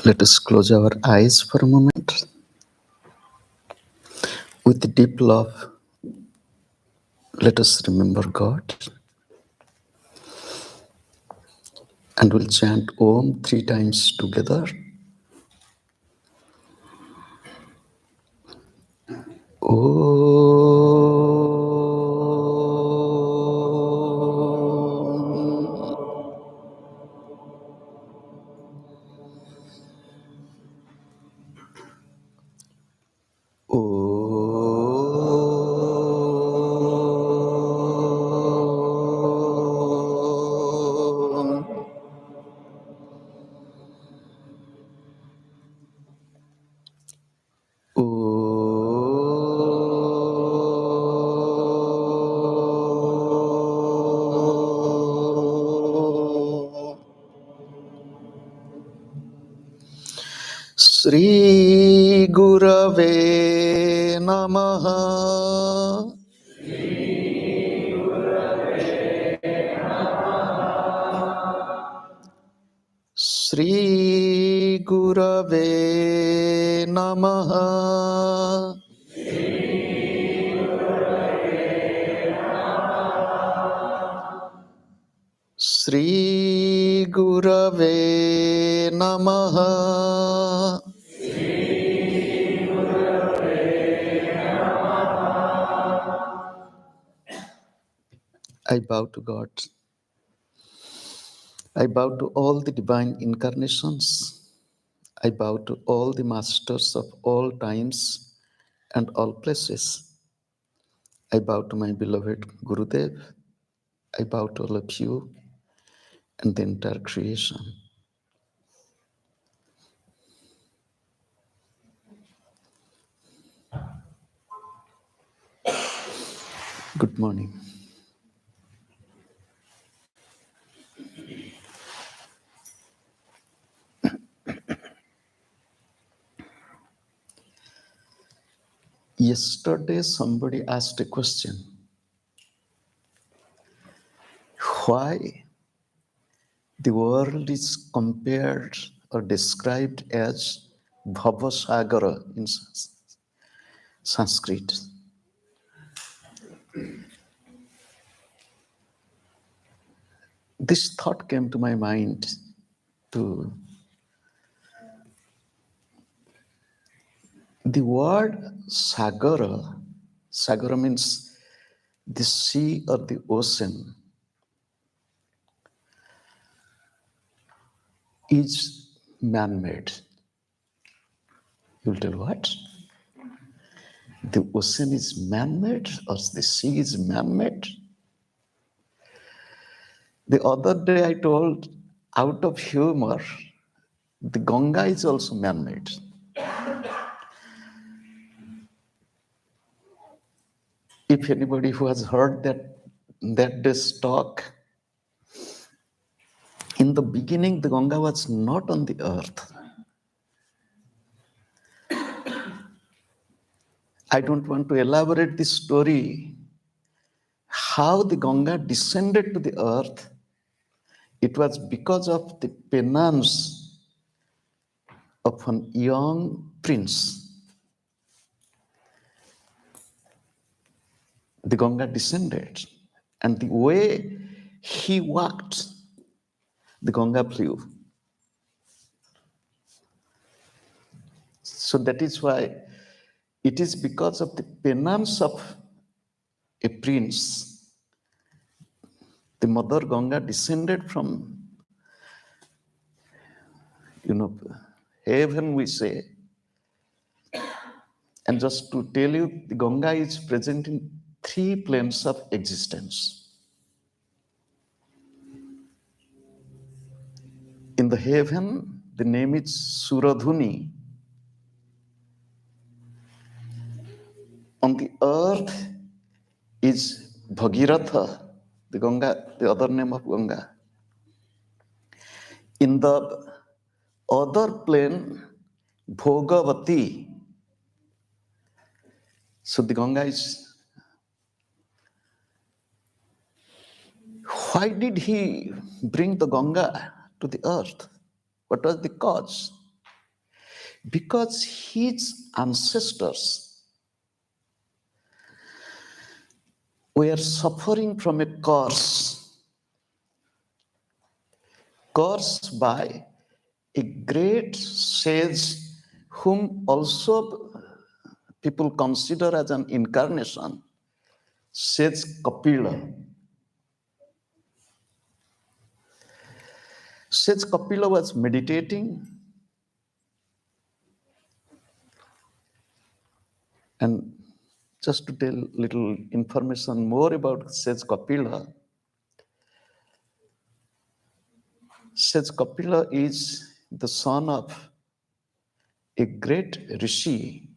Let us close our eyes for a moment. With deep love, let us remember God and we'll chant Om 3 times together. Shri Gurave Namaha. Shri Gurave Namaha. Shri Gurave Namaha. I bow to God. I bow to all the divine incarnations. I bow to all the masters of all times and all places. I bow to my beloved Gurudev. I bow to all of you and the entire creation. Good morning. Yesterday, somebody asked a question. Why the world is compared or described as Bhava Sagara in Sanskrit? This thought came to my mind to the word Sagara. Sagara means the sea or the ocean is man-made. You'll tell what? The ocean is man-made or the sea is man-made? The other day I told, out of humor, the Ganga is also man-made. If anybody who has heard that day's talk, in the beginning the Ganga was not on the earth. I don't want to elaborate this story, how the Ganga descended to the earth. It was because of the penance of an young prince. The Ganga descended, and the way he walked, the Ganga flew. So that is why it is because of the penance of a prince, the mother Ganga descended from, heaven, we say. And just to tell you, the Ganga is present in 3 planes of existence. In the heaven, the name is Suradhuni. On the earth is Bhagiratha, the Ganga, the other name of Ganga. In the other plane, Bhogavati. So the Ganga is. Why did he bring the Ganga to the earth? What was the cause? because his ancestors were suffering from a curse by a great sage whom also people consider as an incarnation, sage Kapila. Sage Kapila was meditating, and just to tell little information more about Sage Kapila. Sage Kapila is the son of a great rishi,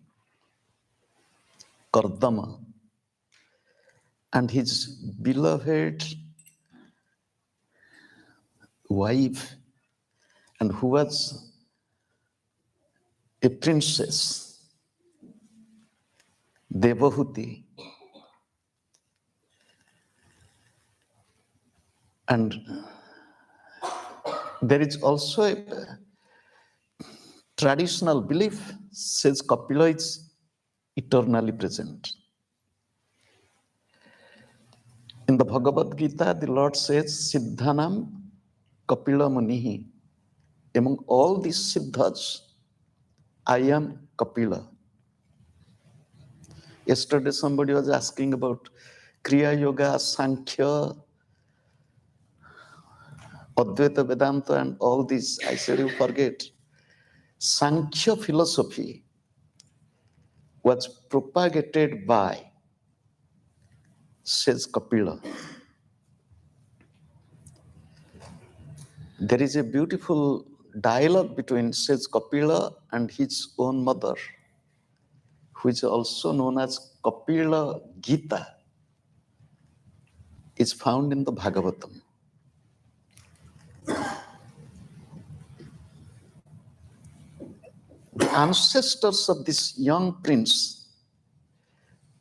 Kardama, and his beloved wife, and who was a princess, Devahuti. And there is also a traditional belief, says Kapila is eternally present. In the Bhagavad Gita, the Lord says, Siddhanam Kapila Munihi. Among all these Siddhas, I am Kapila. Yesterday, somebody was asking about Kriya Yoga, Sankhya, Advaita Vedanta, and all these. I said, you forget. Sankhya philosophy was propagated by, says Kapila. There is a beautiful dialogue between says Kapila and his own mother, which is also known as Kapila Gita, is found in the Bhagavatam. The ancestors of this young prince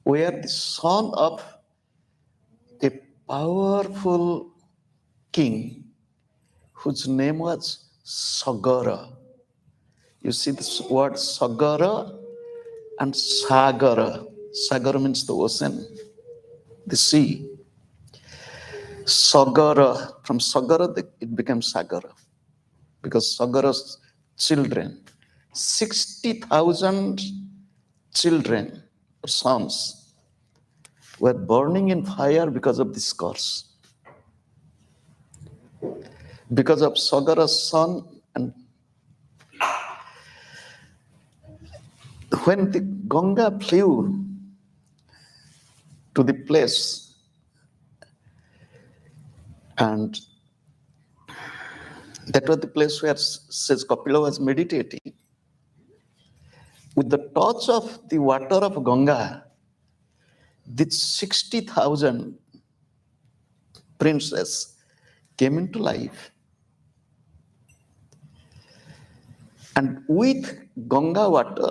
were the son of a powerful king whose name was Sagara. You see this word Sagara and Sagara. Sagara means the ocean, the sea. Sagara, from Sagara it became Sagara, because Sagara's children, 60,000 children, sons, were burning in fire because of this curse. Because of Sagara's son, and when the Ganga flew to the place, and that was the place where says Kapila was meditating, with the touch of the water of Ganga, these 60,000 princes came into life. And with Ganga water,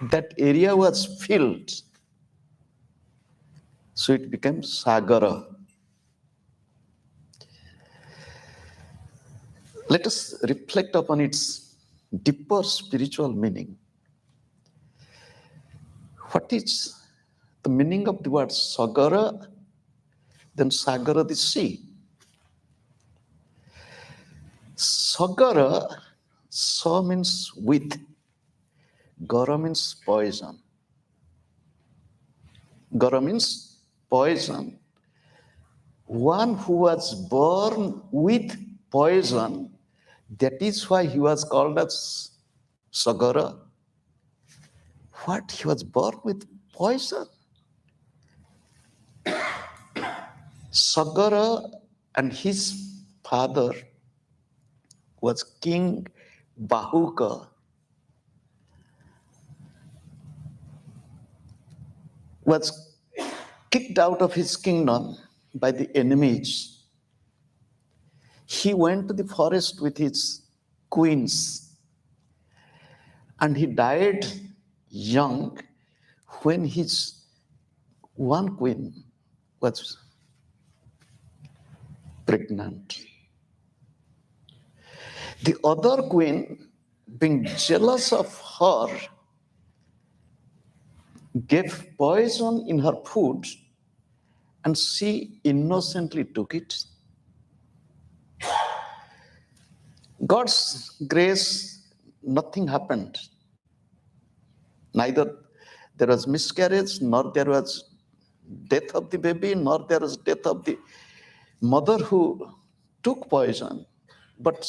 that area was filled. So it became Sagara. Let us reflect upon its deeper spiritual meaning. What is the meaning of the word Sagara? Then Sagara, the sea. Sagara, Sa means with, Gara means poison. Gara means poison. One who was born with poison, that is why he was called as Sagara. What? He was born with poison? Sagara and his father was King Bahuka. Was kicked out of his kingdom by the enemies. He went to the forest with his queens, and he died young when his one queen was pregnant. The other queen being jealous of her, gave poison in her food, and she innocently took it. God's grace, nothing happened. Neither there was miscarriage, nor there was death of the baby, nor there was death of the mother who took poison. But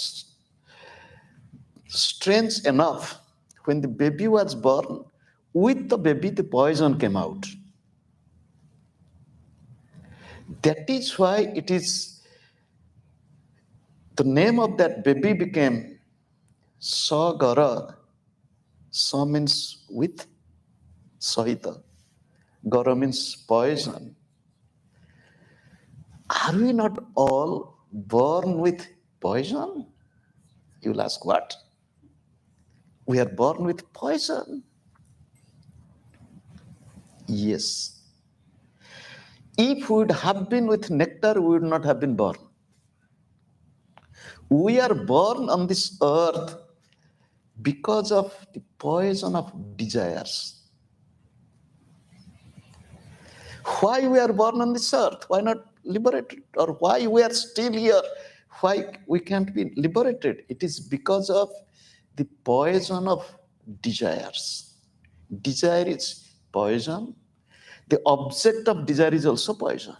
strange enough, when the baby was born, with the baby the poison came out. That is why it is the name of that baby became Sagara. Sa means with, Sahita. Gara means poison. Are we not all born with poison? You'll ask, what? We are born with poison. Yes. If we would have been with nectar, we would not have been born. We are born on this earth because of the poison of desires. Why we are born on this earth? Why not liberated? Or why we are still here? Why we can't be liberated? It is because of the poison of desires. Desire is poison. The object of desire is also poison.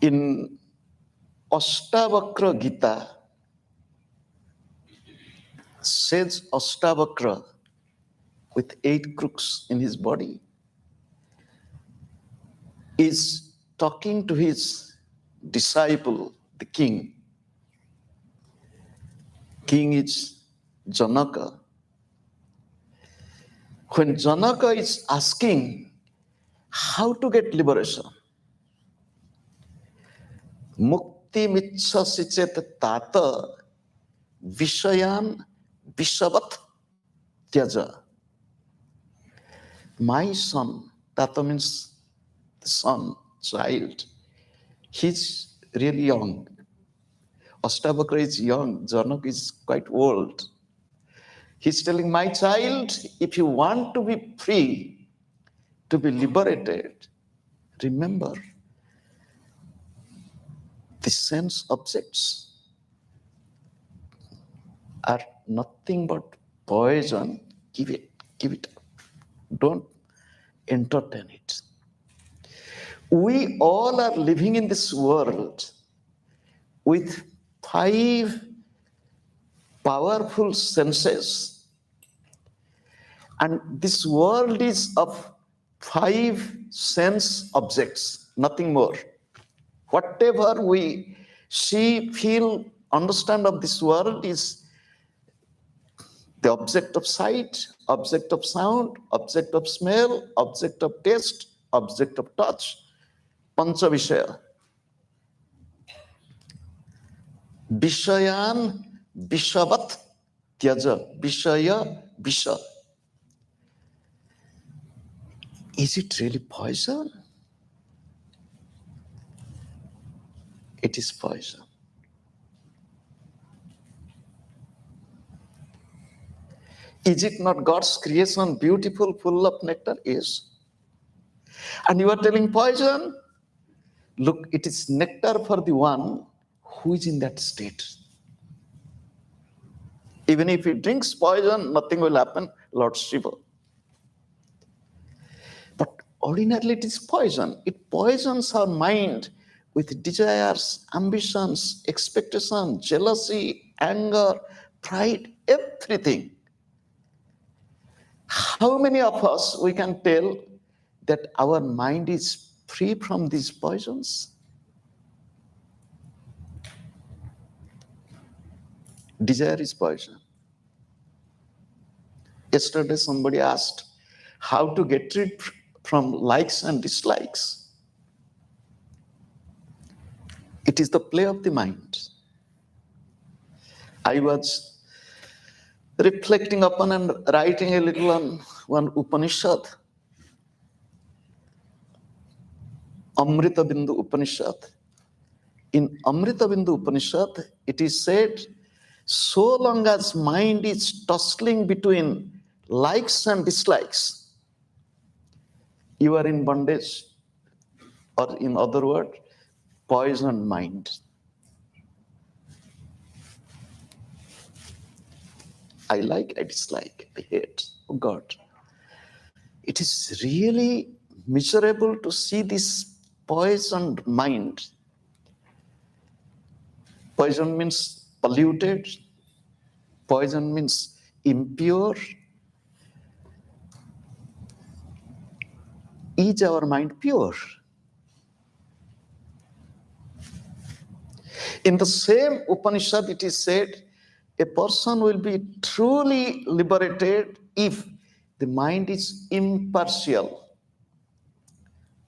In Ashtavakra Gita, says Ashtavakra with 8 crooks in his body is talking to his disciple, the king. King is Janaka. When Janaka is asking how to get liberation, Mukti mitchasi chet tata vishayan vishavat tyaja. My son, tata means the son, child, he's really young. Ashtavakra is young, Janaka is quite old. He's telling, my child, if you want to be free, to be liberated, remember, the sense objects are nothing but poison. Give it up. Don't entertain it. We all are living in this world with 5 powerful senses. And this world is of 5 sense objects, nothing more. Whatever we see, feel, understand of this world is the object of sight, object of sound, object of smell, object of taste, object of touch, pancha vishaya. Vishayan vishavat tyaja. Vishaya visha. Is it really poison? It is poison. Is it not God's creation, beautiful, full of nectar? Yes. And you are telling poison? Look, it is nectar for the one who is in that state. Even if he drinks poison, nothing will happen, Lord Shiva. But ordinarily it is poison. It poisons our mind with desires, ambitions, expectation, jealousy, anger, pride, everything. How many of us we can tell that our mind is free from these poisons? Desire is poison. Yesterday somebody asked how to get rid from likes and dislikes. It is the play of the mind. I was reflecting upon and writing a little on one Upanishad, Amrita Bindu Upanishad. In Amrita Bindu Upanishad, it is said So long as mind is tussling between likes and dislikes, you are in bondage, or in other words, poisoned mind. I like, I dislike, I hate. Oh God. It is really miserable to see this poisoned mind. Poison means polluted. Poison means impure. Is our mind pure? In the same Upanishad, it is said, a person will be truly liberated if the mind is impartial.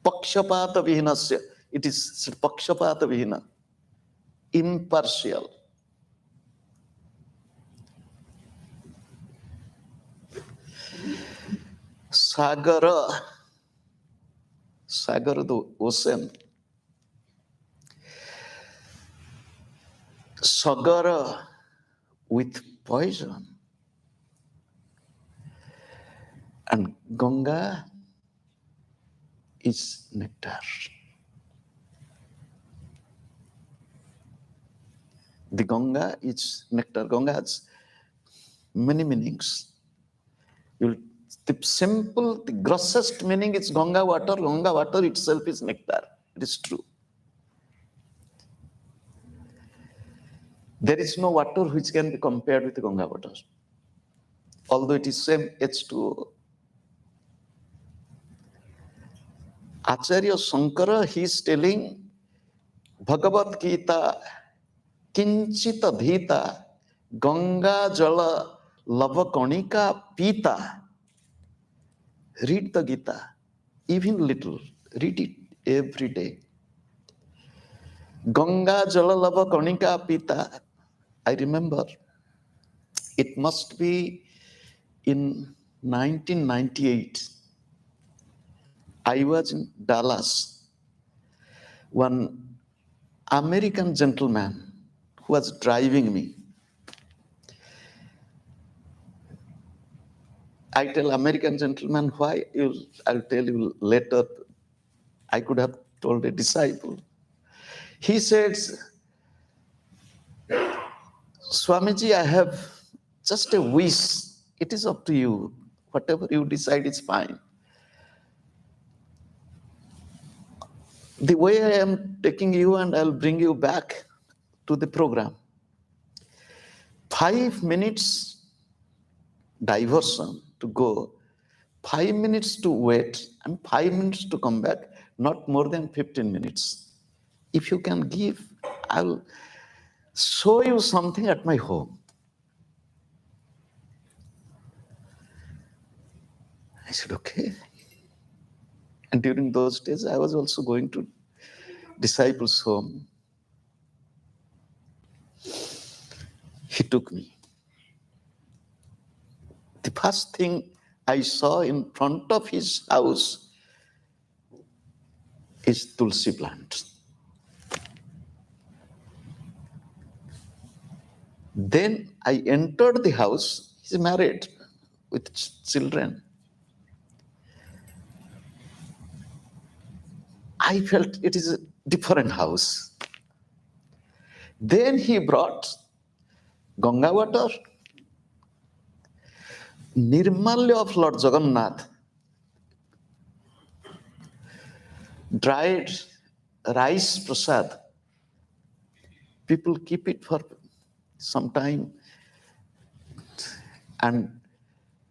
Pakshapata vihinasya. It is pakshapata vihina. Impartial. Sagara. Sagara, the ocean. Sagara with poison. And Ganga is nectar. The Ganga is nectar. Ganga has many meanings. The simple, the grossest meaning is Ganga water. Ganga water itself is nectar. It is true. There is no water which can be compared with Ganga water. Although it is same H2O. Acharya Shankara, he is telling Bhagavad Gita, Kinchita Dhita, Ganga Jala Lavakonika Pita. Read the Gita, even little. Read it every day. Ganga Jala Lavakonika Pita. I remember it must be in 1998. I was in Dallas. One American gentleman who was driving me. I tell American gentleman why, I'll tell you later. I could have told a disciple. He says, Swamiji, I have just a wish. It is up to you. Whatever you decide is fine. The way I am taking you, and I'll bring you back to the program. 5 minutes diversion to go, 5 minutes to wait, and 5 minutes to come back, not more than 15 minutes. If you can give, I'll show you something at my home. I said, okay. And during those days, I was also going to disciples' home. He took me. The first thing I saw in front of his house is Tulsi plant. Then I entered the house. He's married with children. I felt it is a different house. Then he brought Ganga water, Nirmalya of Lord Jagannath, dried rice prasad. People keep it for some time, and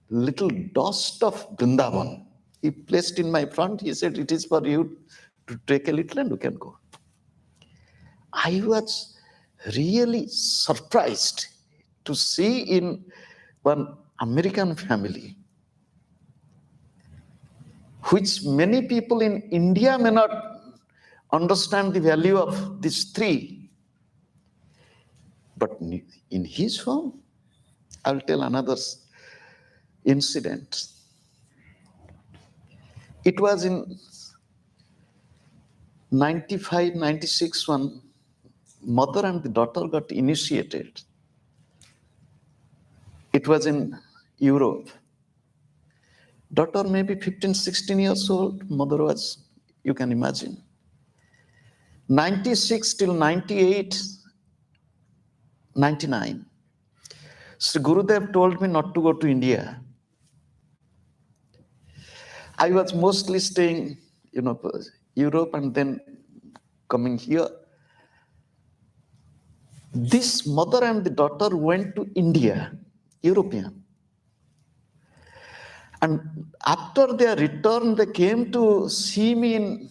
little dust of Vrindavan. He placed in my front. He said, it is for you to take a little and you can go. I was really surprised to see in one American family, which many people in India may not understand the value of these three. But in his home, I'll tell another incident. It was in 95, 96 when mother and the daughter got initiated. It was in Europe. Daughter maybe 15, 16 years old. Mother was, you can imagine. 96 till 98, 99. Sri Gurudev told me not to go to India. I was mostly staying, Europe and then coming here. This mother and the daughter went to India, European. And after their return, they came to see me in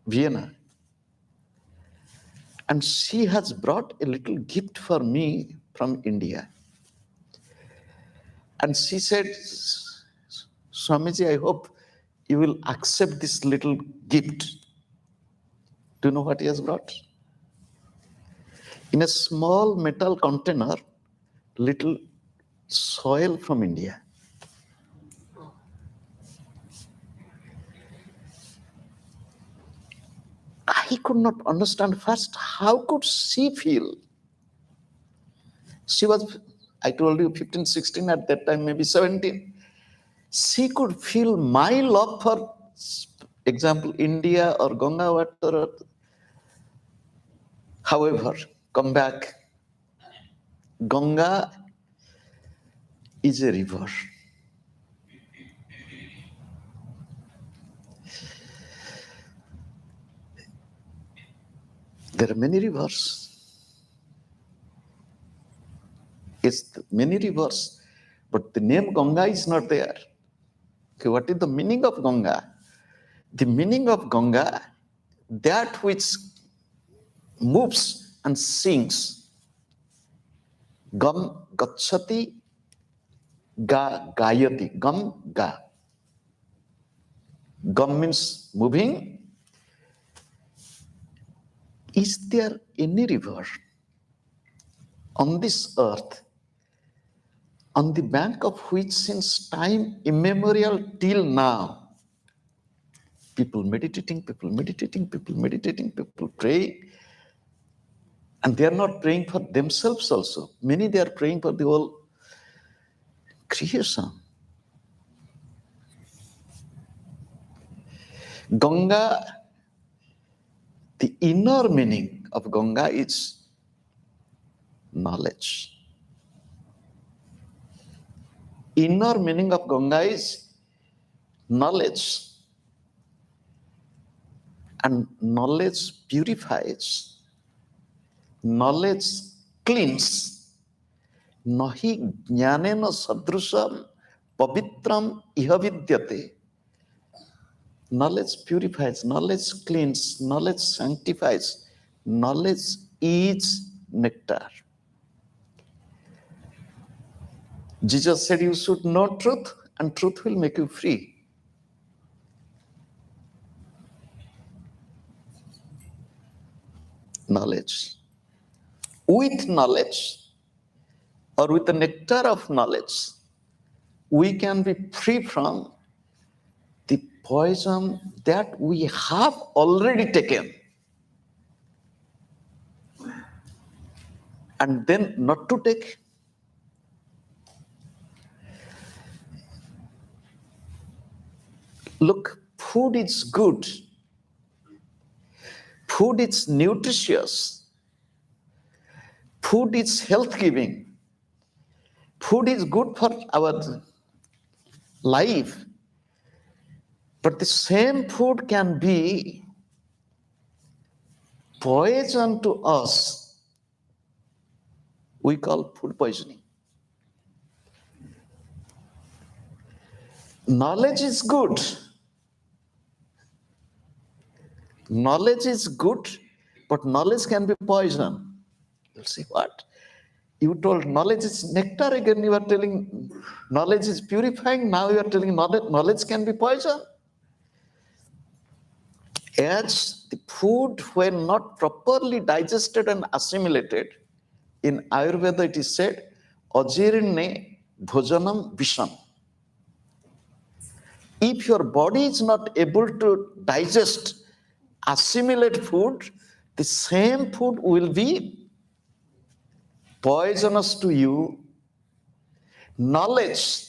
Vienna. And she has brought a little gift for me from India. And she said, Swamiji, I hope you will accept this little gift. Do you know what he has brought? In a small metal container, little soil from India. I could not understand first, how could she feel? She was, I told you, 15, 16, at that time maybe 17. She could feel my love for, example, India or Ganga water. However, come back. Ganga is a river. There are many rivers. Yes, many rivers, but the name Ganga is not there. Okay, what is the meaning of Ganga? The meaning of Ganga, that which moves and sings. Gam gachati, ga gayati. Gam ga. Gam means moving. Is there any river on this earth on the bank of which since time immemorial till now, people meditating, people meditating, people meditating, people praying, and they are not praying for themselves also. Many they are praying for the whole creation. Ganga, the inner meaning of Ganga is knowledge. Inner meaning of Ganga is knowledge. And knowledge purifies. Knowledge cleans. Nahi jnanena sadrusam pavitram iha vidyate. Knowledge purifies, knowledge cleans, knowledge sanctifies. Knowledge is nectar. Jesus said you should know truth and truth will make you free. Knowledge. With knowledge or with the nectar of knowledge, we can be free from the poison that we have already taken. And then not to take. Look, food is good. Food is nutritious. Food is health-giving. Food is good for our life. But the same food can be poison to us. We call food poisoning. Knowledge is good. Knowledge is good, but knowledge can be poison. You'll say, what? You told knowledge is nectar, again you are telling knowledge is purifying, now you are telling knowledge can be poison. As the food, when not properly digested and assimilated, in Ayurveda it is said, ajirne bhojanam visham. If your body is not able to digest, assimilate food, the same food will be poisonous to you Knowledge,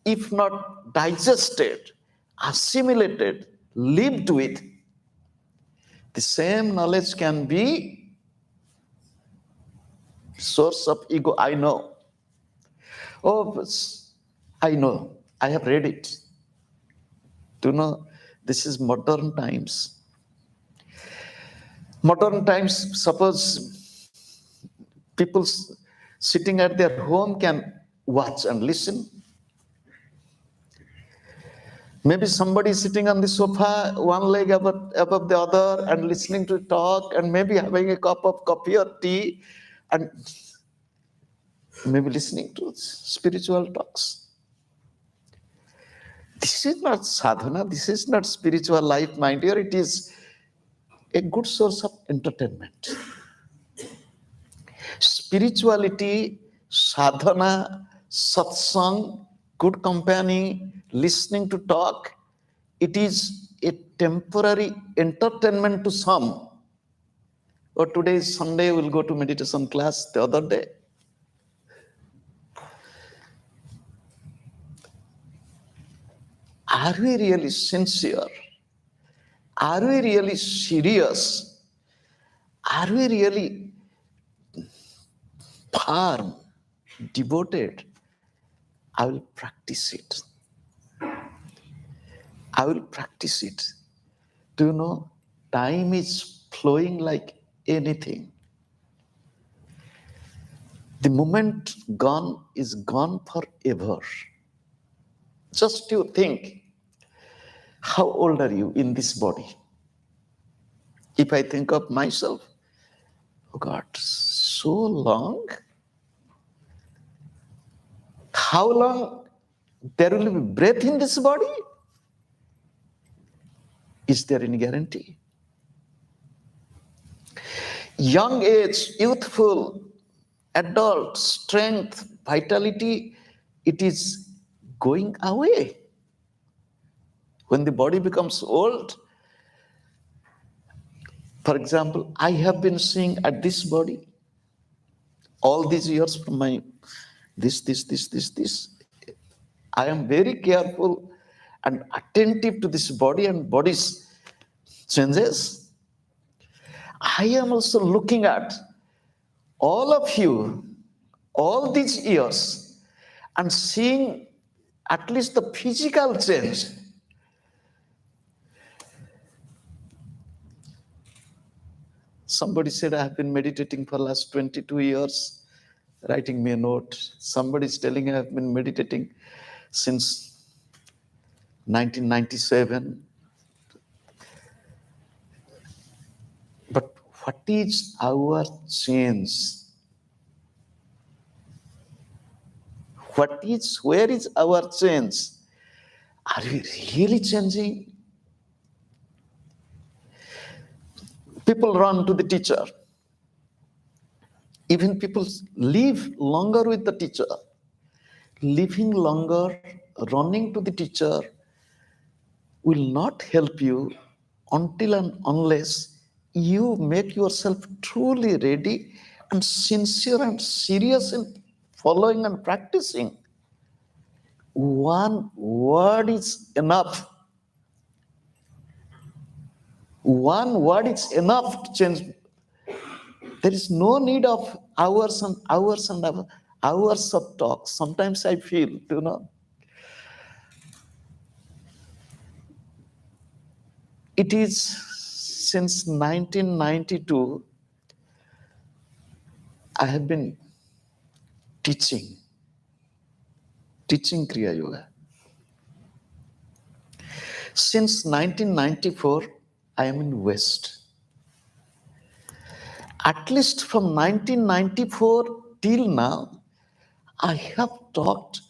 if not digested, assimilated, lived with, the same knowledge can be source of ego. I know. Oh, I know. I have read it. Do you know, this is modern times. Modern times, suppose people sitting at their home can watch and listen. Maybe somebody sitting on the sofa, one leg above the other, and listening to talk, and maybe having a cup of coffee or tea, and maybe listening to spiritual talks. This is not sadhana, this is not spiritual life, my dear. It is a good source of entertainment. Spirituality, sadhana, satsang, good company, listening to talk, it is a temporary entertainment to some. Or today is Sunday, we'll go to meditation class. The other day, are we really sincere? Are we really serious? Are we really firm, devoted? I will practice it. I will practice it. Do you know, time is flowing like anything. The moment gone is gone forever. Just you think, how old are you in this body? If I think of myself, oh God, so long? How long there will be breath in this body? Is there any guarantee? Young age, youthful, adult, strength, vitality, it is going away. When the body becomes old, for example, I have been seeing at this body all these years from my this. I am very careful and attentive to this body and body's changes. I am also looking at all of you, all these years, and seeing at least the physical change. Somebody said, I have been meditating for the last 22 years, writing me a note. Somebody is telling I have been meditating since 1997. But what is our change? Where is our change? Are we really changing? People run to the teacher. Even people live longer with the teacher. Living longer, running to the teacher will not help you until and unless you make yourself truly ready and sincere and serious in following and practicing. One word is enough. One word is enough to change. There is no need of hours and hours and hours of talk. Sometimes I feel, it is since 1992, I have been teaching Kriya Yoga. Since 1994, I am in West. At least from 1994 till now, I have talked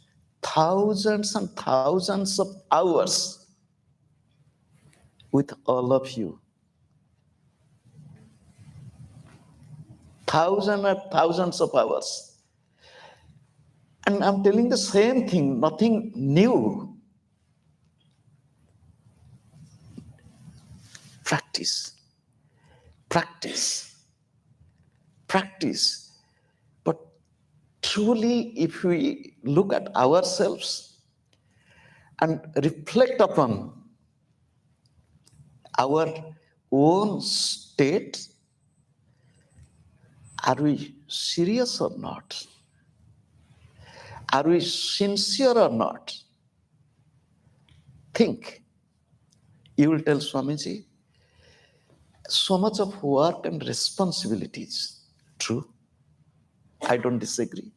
thousands and thousands of hours with all of you. Thousands and thousands of hours. And I'm telling the same thing, nothing new. Practice. Practice. Practice. But truly, if we look at ourselves and reflect upon our own state, are we serious or not? Are we sincere or not? Think. You will tell Swamiji, so much of work and responsibilities. True. I don't disagree.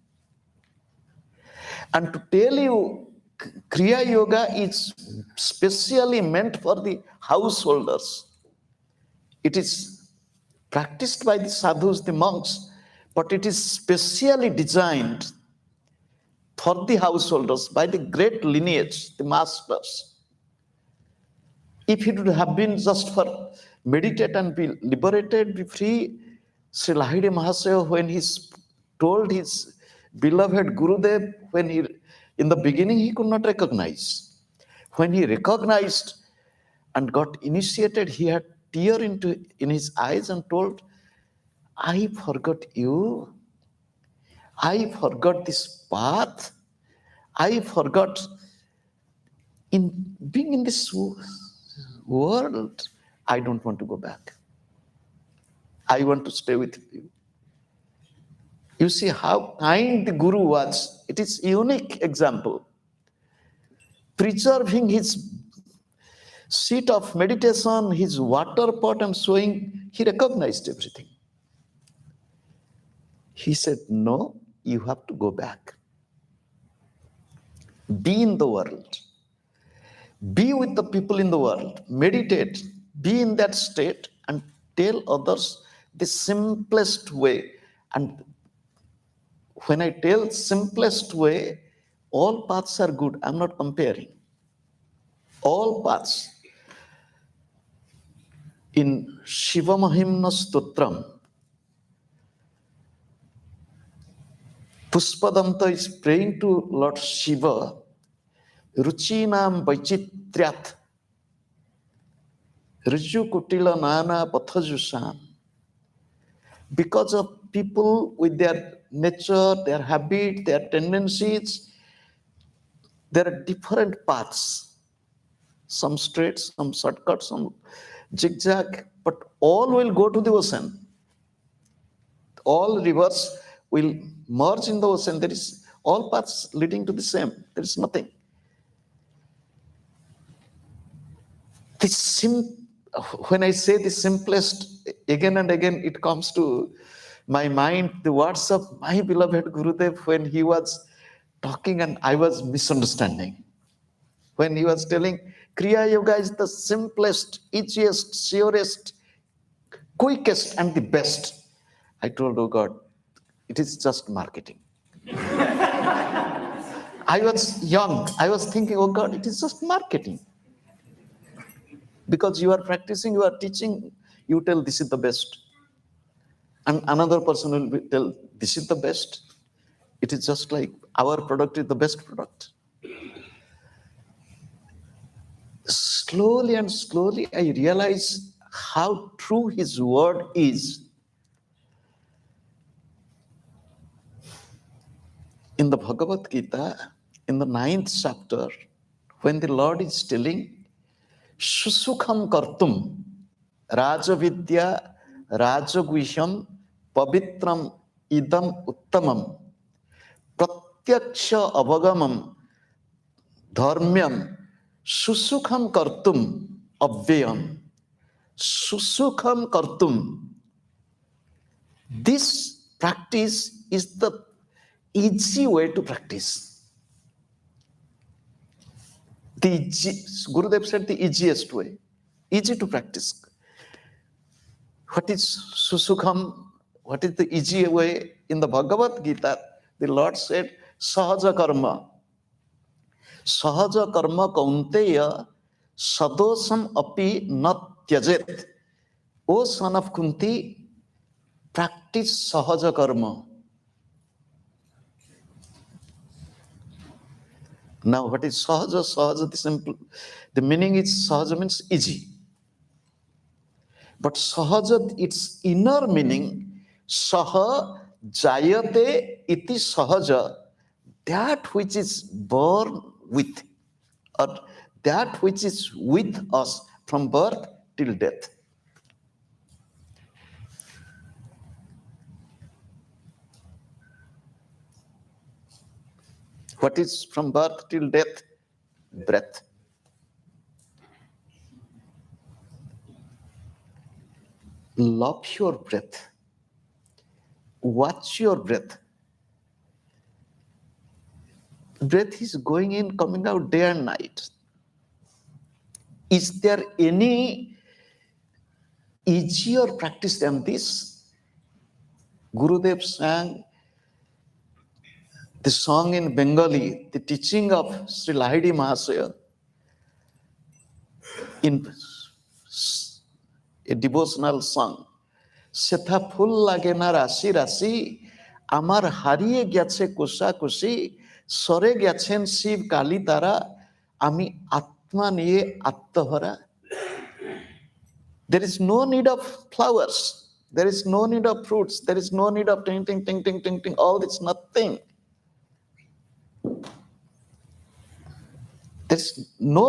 And to tell you, Kriya Yoga is specially meant for the householders. It is practiced by the sadhus, the monks, but it is specially designed for the householders by the great lineage, the masters. If it would have been just for meditate and be liberated, be free, Sri Lahiri Mahasaya, when he told his beloved Gurudev, when he, in the beginning, he could not recognize. When he recognized and got initiated, he had tear in his eyes and told, I forgot you. I forgot this path. I forgot in being in this world. I don't want to go back. I want to stay with you. You see how kind the Guru was. It is a unique example. Preserving his seat of meditation, his water pot and sowing, he recognized everything. He said, no, you have to go back. Be in the world. Be with the people in the world. Meditate. Be in that state and tell others the simplest way. And when I tell simplest way, all paths are good. I'm not comparing. All paths. In Shiva Mahimna Stotram, Puspadanta is praying to Lord Shiva, Ruchinam Vaichitriat, Riju Kutila Nana Pathajusam. Because of people with their nature, their habit, their tendencies, there are different paths. Some straight, some shortcut, some zigzag, but all will go to the ocean. All rivers will merge in the ocean. There is all paths leading to the same. There is nothing. When I say the simplest, again and again, it comes to my mind the words of my beloved Gurudev when he was talking and I was misunderstanding. When he was telling, Kriya Yoga is the simplest, easiest, surest, quickest, and the best. I told, oh God, it is just marketing. I was young. I was thinking, oh God, it is just marketing. Because you are practicing, you are teaching, you tell this is the best. And another person will tell this is the best. It is just like our product is the best product. Slowly and slowly, I realize how true his word is. In the Bhagavad Gita, in the 9th chapter, when the Lord is telling, Shusukham kartum, Rajavidya, Rajaguhyam, Pavitram, Idam Uttamam, Pratyaksha Avagamam, Dharmyam, Susukham kartum, Avyayam, Susukham kartum. This practice is the easy way to practice. Gurudev said the easiest way, easy to practice. What is Susukham? What is the easy way? In the Bhagavad Gita, the Lord said, Sahaja karma. Sahaja karma kaunteya sadosam api nat tyajet. O son of Kunti, practice Sahaja karma. Now, what is Sahaja? Sahaja, the simple. The meaning is Sahaja means easy. But Sahaja, its inner meaning, Saha Jayate iti sahaja, that which is born with, or that which is with us from birth till death. What is from birth till death? Breath. Love your breath. Watch your breath. Breath is going in, coming out day and night. Is there any easier practice than this? Gurudev sang the song in Bengali, the teaching of Sri Lahiri Mahasaya in a devotional song. সেথা ফুল লাগে না রাশি রাশি, আমার হারিয়ে গেছে কোষাকুষি, সরে গেছেন শিব কালী তারা, আমি আত্মা নিয়ে আত্মভরা. There is no need of flowers, there is no need of fruits, there is no need of ting ting ting ting ting ting, all this nothing. There's no,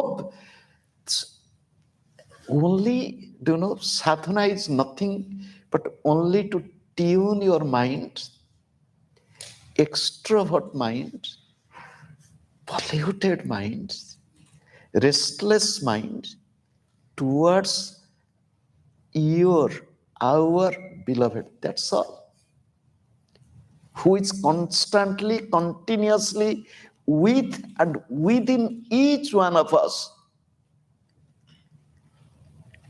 only, sadhana is nothing but only to tune your mind, extrovert mind, polluted mind, restless mind, towards our beloved. That's all. Who is constantly, continuously with and within each one of us.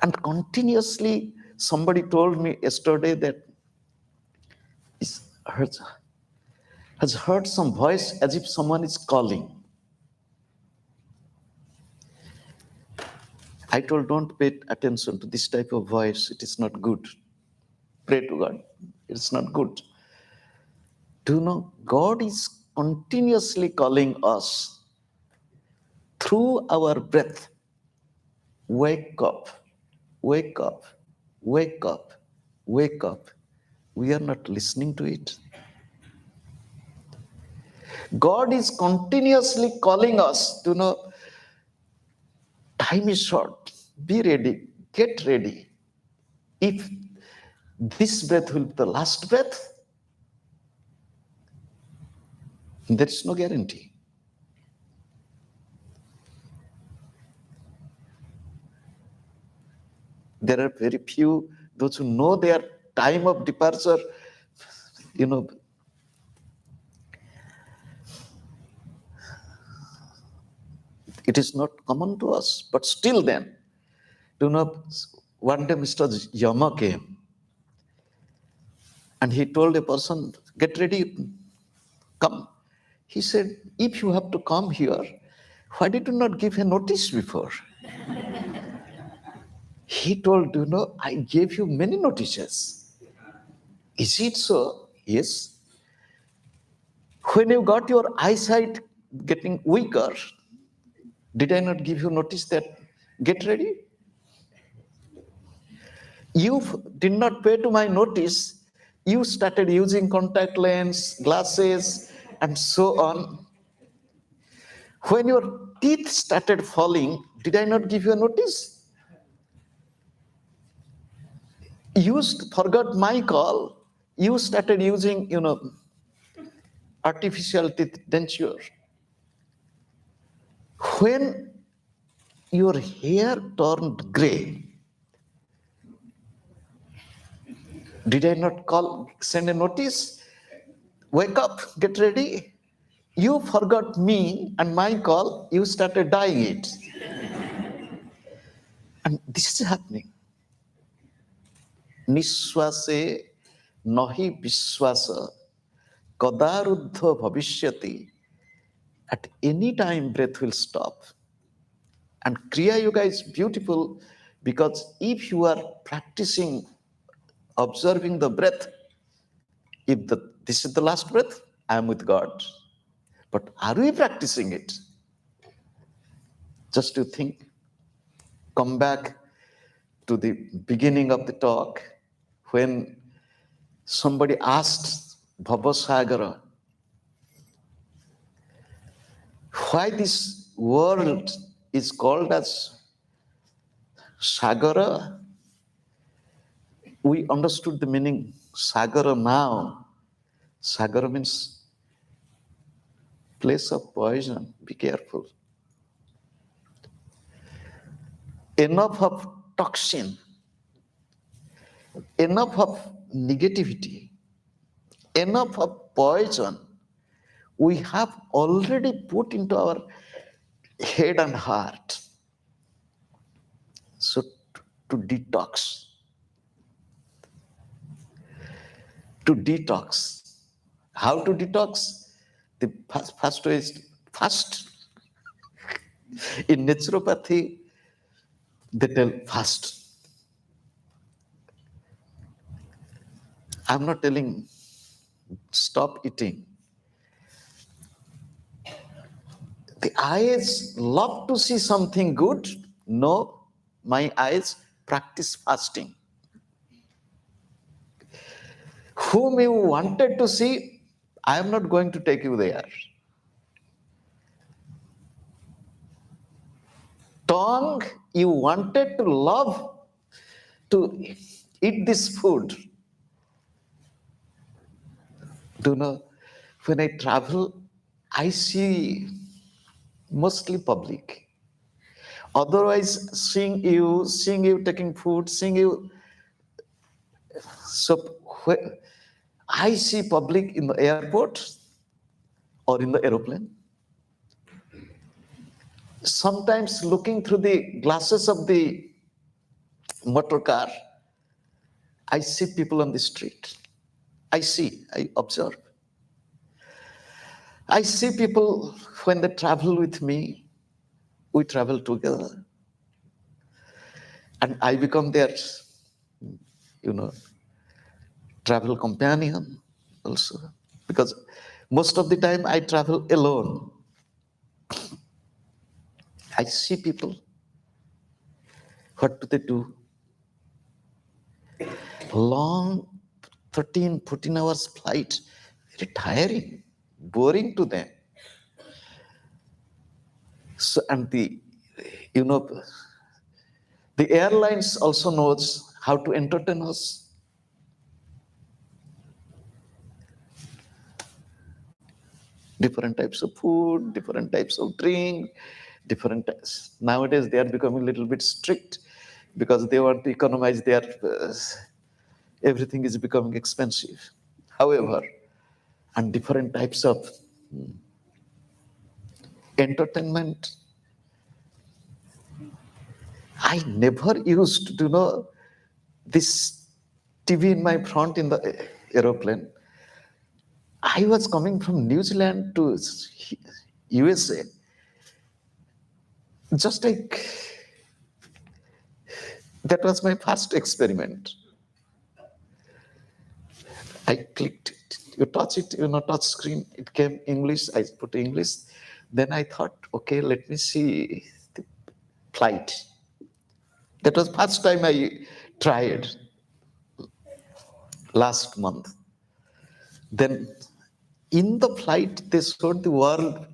And continuously, somebody told me yesterday that has heard some voice as if someone is calling. I told, don't pay attention to this type of voice. It is not good. Pray to God. It's not good. Do you know, God is continuously calling us through our breath. Wake up, wake up, wake up, wake up. We are not listening to it. God is continuously calling us to know, time is short. Be ready, get ready. If this breath will be the last breath, there is no guarantee. There are very few, those who know their time of departure, it is not common to us. But still then, one day Mr. Yama came and he told a person, get ready, come. He said, if you have to come here, why did you not give a notice before? He told, I gave you many notices. Is it so? Yes. When you got your eyesight getting weaker, did I not give you notice that get ready? You did not pay to my notice. You started using contact lens, glasses, and so on. When your teeth started falling, did I not give you a notice? You forgot my call. You started using, artificial teeth denture. When your hair turned gray, did I not send a notice? Wake up, get ready. You forgot me and my call, you started dyeing it. And this is happening. Nishwase nahi vishwasa kadaruddha bhavishyati. At any time, breath will stop. And Kriya Yoga is beautiful because if you are practicing, observing the breath, if this is the last breath, I am with God. But are we practicing it? Just to think, come back to the beginning of the talk when somebody asked Sagara. Why this world is called as Sagara? We understood the meaning Sagara now. Sagara means place of poison. Be careful. Enough of toxin, enough of negativity, enough of poison we have already put into our head and heart. So to detox, to detox. How to detox? The first way is fast. In naturopathy, they tell fast. I'm not telling stop eating. The eyes love to see something good. No, my eyes practice fasting. Whom you wanted to see, I am not going to take you there. Tongue, you wanted to love to eat this food. Do you know, when I travel, I see mostly public. Otherwise, seeing you taking food, seeing you. So I see public in the airport or in the aeroplane. Sometimes looking through the glasses of the motor car, I see people on the street. I observe. I see people when they travel with me, we travel together. And I become their, travel companion also. Because most of the time I travel alone. I see people. What do they do? Long 13, 14 hours flight, very tiring, boring to them. So, and the airlines also knows how to entertain us. Different types of food, different types of drink, different types. Nowadays they are becoming a little bit strict because they want to economize their, everything is becoming expensive. However, and different types of entertainment. I never used to know this TV in my front in the aeroplane. I was coming from New Zealand to USA. Just like that was my first experiment. I clicked it. You touch it, touch screen. It came English. I put English. Then I thought, okay, let me see the flight. That was first time I tried last month. Then in the flight, they showed the world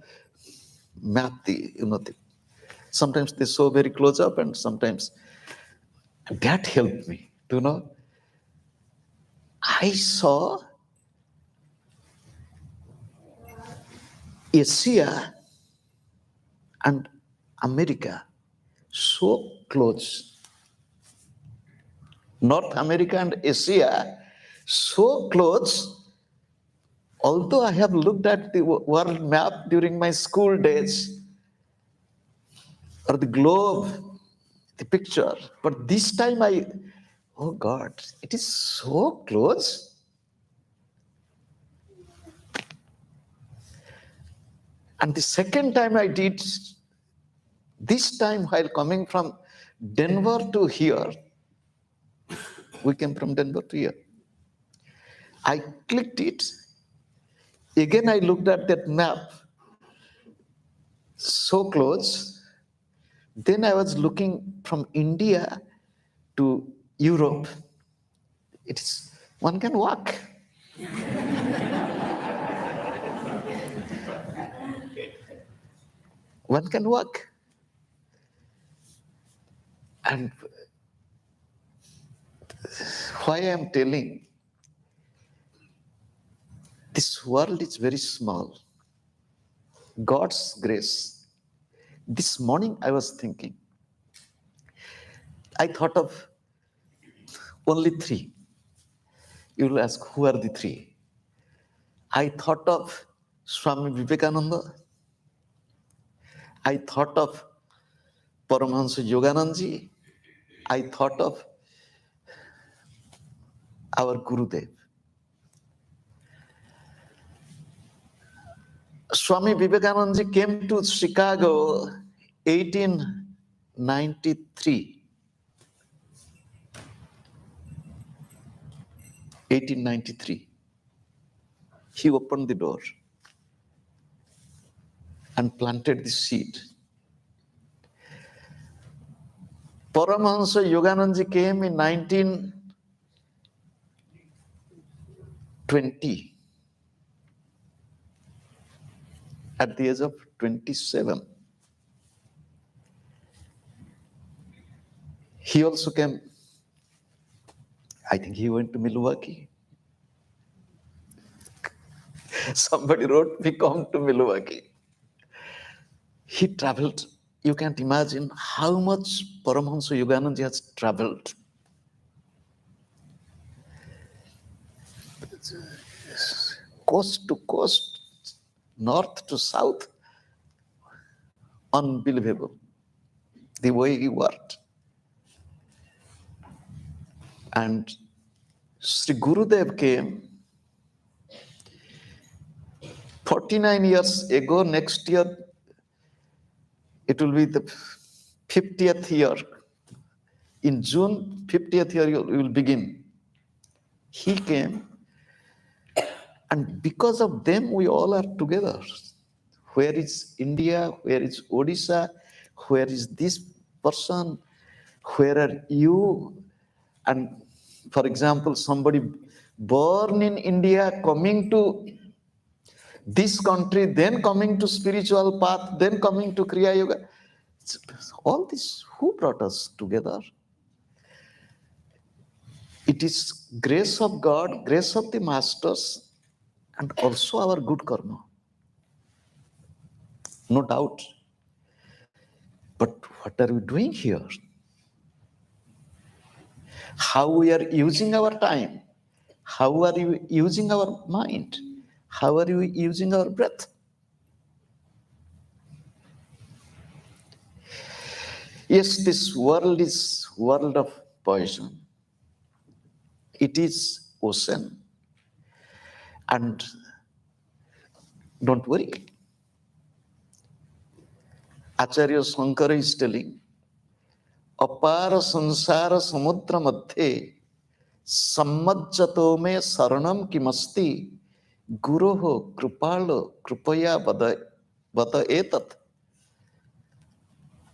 map. Sometimes they show very close up, and sometimes that helped me. I saw Asia and America so close. North America and Asia so close. Although I have looked at the world map during my school days, or the globe, the picture, but this time oh God, it is so close. And the second time I did, this time while coming from Denver to here, we came from Denver to here. I clicked it. Again, I looked at that map, so close. Then I was looking from India to Europe. One can walk. one can walk. And why I am telling, this world is very small. God's grace. This morning I was thinking, I thought of only three. You will ask, who are the three? I thought of Swami Vivekananda. I thought of Paramahansa Yoganandaji. I thought of our Gurudev. Swami Vivekananda came to Chicago 1893. 1893. He opened the door and planted the seed. Paramahansa Yoganandaji came in 1920 at the age of 27. He also came, I think he went to Milwaukee. Somebody wrote me, come to Milwaukee. He traveled. You can't imagine how much Paramahansa Yoganandaji has traveled. Coast to coast, north to south. Unbelievable. The way he worked. And Sri Gurudev came 49 years ago. Next year, it will be the 50th year. In June, 50th year, you will begin. He came, and because of them, we all are together. Where is India? Where is Odisha? Where is this person? Where are you? And for example, somebody born in India coming to this country, then coming to spiritual path, then coming to Kriya Yoga. All this, who brought us together? It is grace of God, grace of the masters, and also our good karma. No doubt. But what are we doing here? How we are using our time? How are you using our mind? How are you using our breath? Yes, this world is world of poison. It is ocean. And don't worry. Acharya Shankara is telling, Apara sansara samudra madhe sammajjato me saranam kimasti guroho krupalo krupaya vada etat.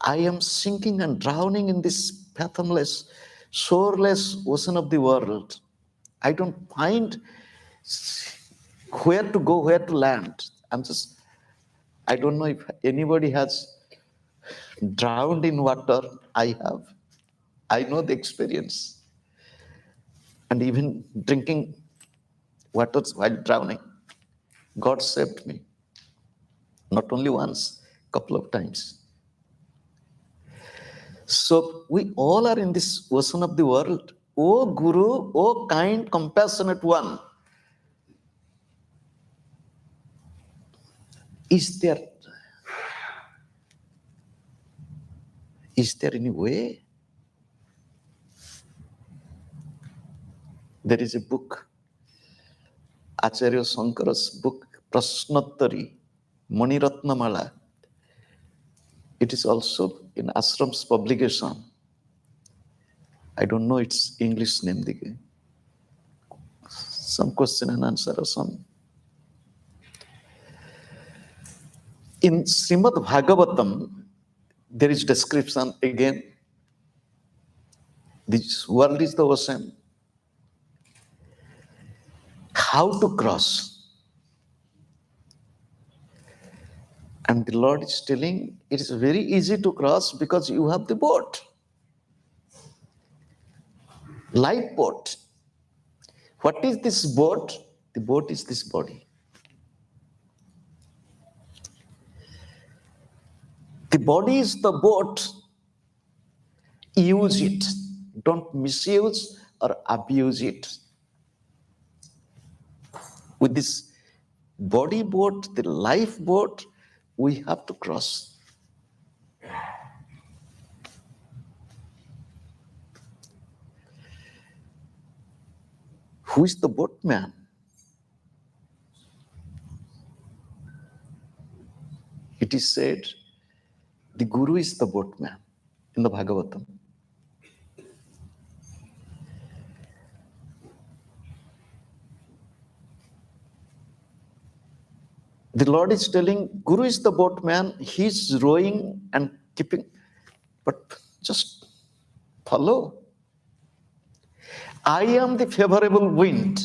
I am sinking and drowning in this fathomless, shoreless ocean of the world. I don't find where to go, where to land. I don't know if anybody has drowned in water. I have. I know the experience. And even drinking water while drowning. God saved me. Not only once, couple of times. So we all are in this ocean of the world. O Guru, O kind, compassionate one, is there any way? There is a book, Acharya Shankara's book, Prasnottari, Maniratnamala. It is also in Ashram's publication. I don't know its English name. Some question and answer or some. In Srimad Bhagavatam, there is description again. This world is the ocean. How to cross? And the Lord is telling, it is very easy to cross because you have the boat. Lifeboat. What is this boat? The boat is this body. The body is the boat. Use it. Don't misuse or abuse it. With this body boat, the life boat, we have to cross. Who is the boatman? It is said the Guru is the boatman in the Bhagavatam. The Lord is telling, Guru is the boatman, he's rowing and keeping, but just follow. I am the favorable wind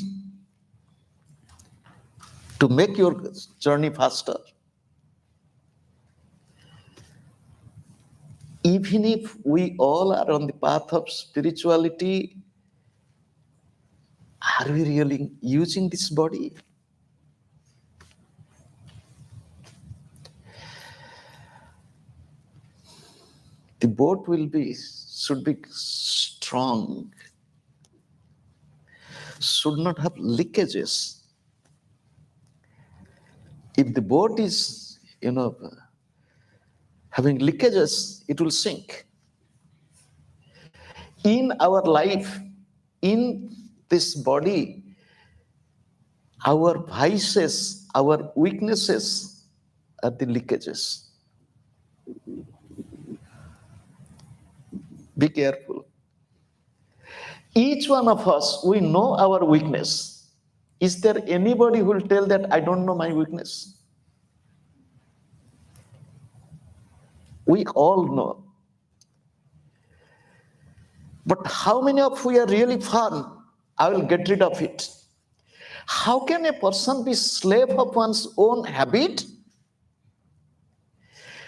to make your journey faster. Even if we all are on the path of spirituality, are we really using this body? The boat should be strong, should not have leakages. If the boat is, having leakages, it will sink. In our life, in this body, our vices, our weaknesses are the leakages. Be careful. Each one of us, we know our weakness. Is there anybody who will tell that I don't know my weakness? We all know. But how many of we are really firm? I will get rid of it. How can a person be slave of one's own habit?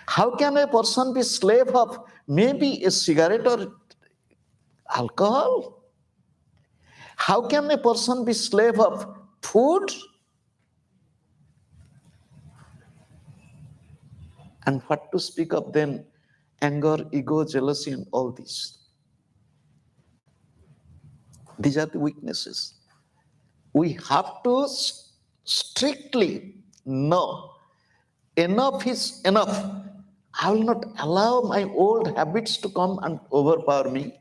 How can a person be slave of maybe a cigarette or alcohol? How can a person be slave of food? And what to speak of then anger, ego, jealousy, and all these. These are the weaknesses. We have to strictly know enough is enough. I will not allow my old habits to come and overpower me.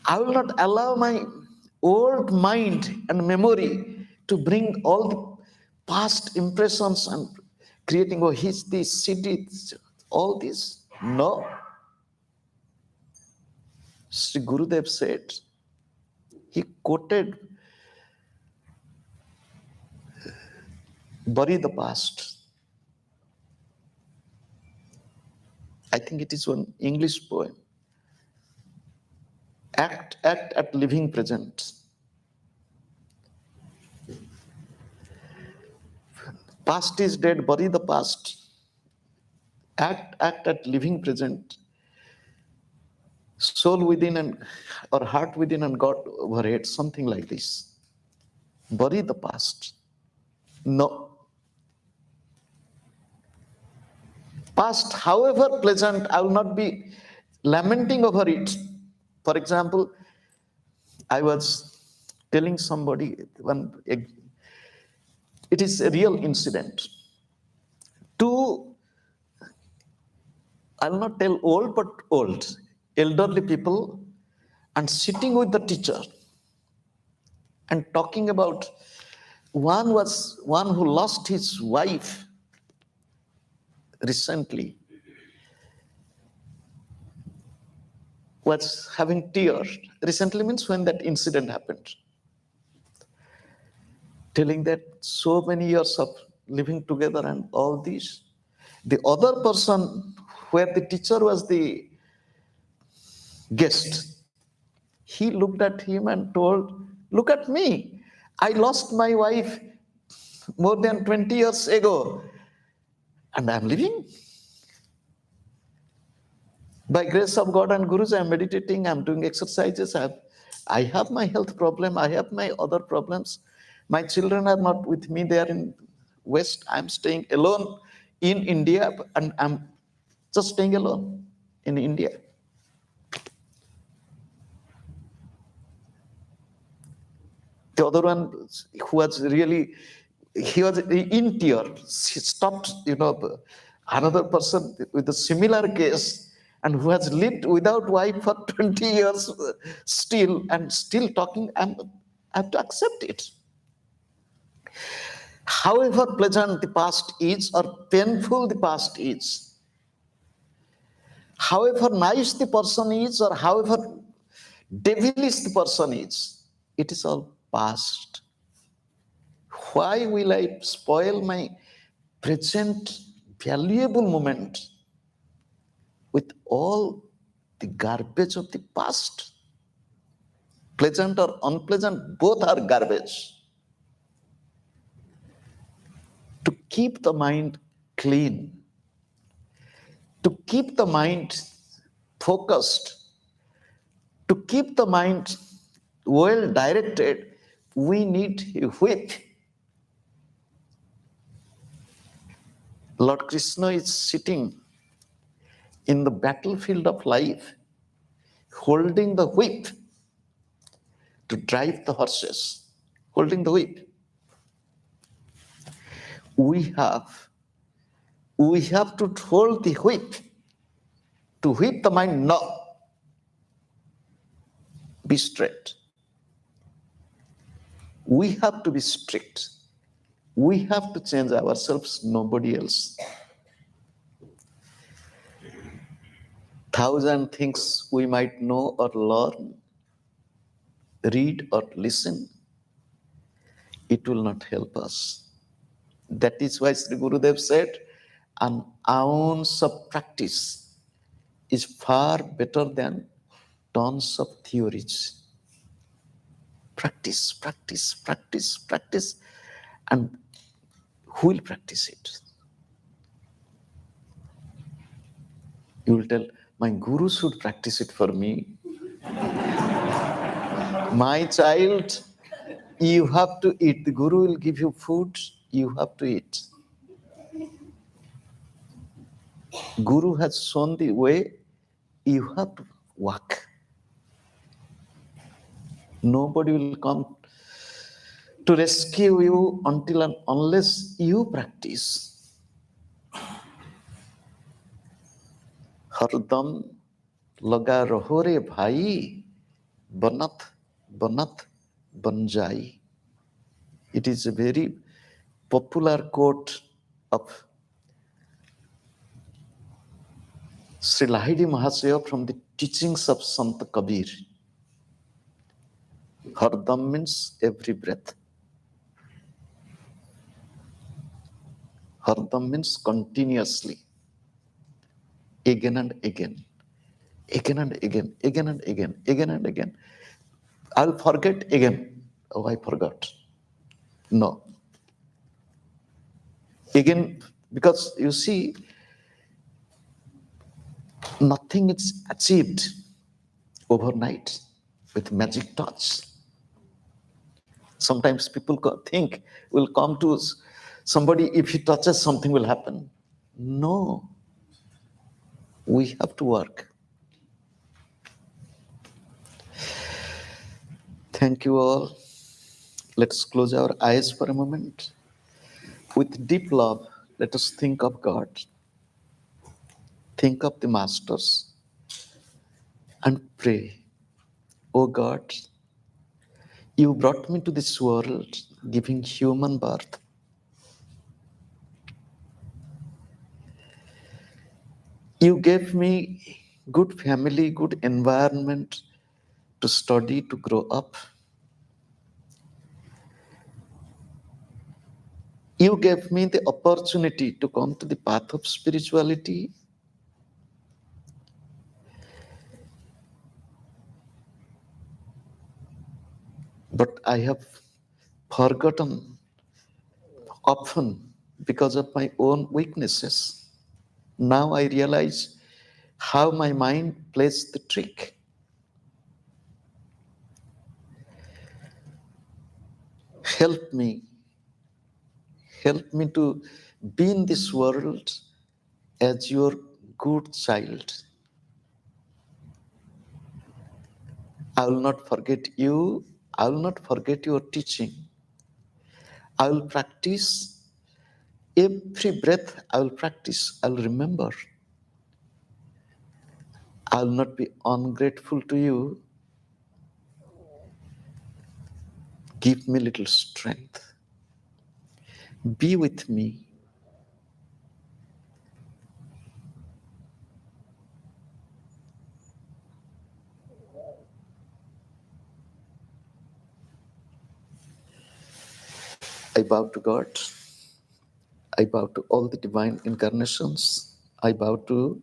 I will not allow my old mind and memory to bring all the past impressions and creating, he's this city, all this. No. Sri Gurudev said, he quoted, bury the past. I think it is one English poem. Act at living present. Past is dead, bury the past. Act at living present. Soul within or heart within and God overhead, something like this. Bury the past. No. Past, however pleasant, I will not be lamenting over it. For example, I was telling somebody it is a real incident. Two, I will not tell old, but old, elderly people, and sitting with the teacher and talking about one who lost his wife recently, was having tears. Recently means when that incident happened. Telling that so many years of living together and all this. The other person, where the teacher was the guest, he looked at him and told, look at me. I lost my wife more than 20 years ago, and I'm living. By grace of God and Guruji, I'm meditating, I'm doing exercises, I have my health problem, I have my other problems. My children are not with me, they are in West. I'm staying alone in India, and I'm just staying alone in India. The other one who was really, he was in tears. He stopped, another person with a similar case and who has lived without wife for 20 years still and still talking, I have to accept it. However pleasant the past is or painful the past is, however nice the person is or however devilish the person is, it is all past. Why will I spoil my present valuable moment with all the garbage of the past? Pleasant or unpleasant, both are garbage. To keep the mind clean, to keep the mind focused, to keep the mind well directed, we need a whip. Lord Krishna is sitting in the battlefield of life, holding the whip to drive the horses, holding the whip. We have to hold the whip, to whip the mind. No, be straight. We have to be strict. We have to change ourselves, nobody else. 1,000 things we might know or learn, read or listen, it will not help us. That is why Sri Gurudev said, an ounce of practice is far better than tons of theories. Practice, practice, practice, practice. And who will practice it? You will tell, my Guru should practice it for me. My child, you have to eat. The Guru will give you food, you have to eat. Guru has shown the way, you have to walk. Nobody will come to rescue you until and unless you practice. Hardam laga raho re bhai, banat banat banjai. It is a very popular quote of Sri Lahiri Mahasaya from the teachings of Sant Kabir. Hardam means every breath. Hardam means continuously, again and again, again and again, again and again, again and again. I'll forget again. Oh, I forgot. No. Again, because you see, nothing is achieved overnight with magic touch. Sometimes people think will come to somebody, if he touches something will happen. No. We have to work. Thank you all. Let's close our eyes for a moment. With deep love, let us think of God. Think of the masters and pray. Oh God, you brought me to this world, giving human birth. You gave me good family, good environment to study, to grow up. You gave me the opportunity to come to the path of spirituality. But I have forgotten often because of my own weaknesses. Now I realize how my mind plays the trick. Help me, help me to be in this world as your good child. I will not forget you. I will not forget your teaching. I will practice every breath. I will practice. I will remember. I will not be ungrateful to you. Give me little strength. Be with me. I bow to God. I bow to all the divine incarnations. I bow to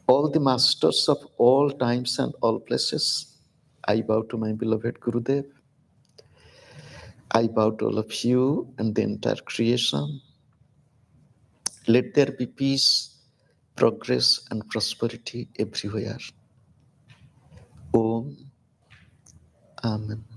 all the masters of all times and all places. I bow to my beloved Gurudev. I bow to all of you and the entire creation. Let there be peace, progress, and prosperity everywhere. Om. Amen.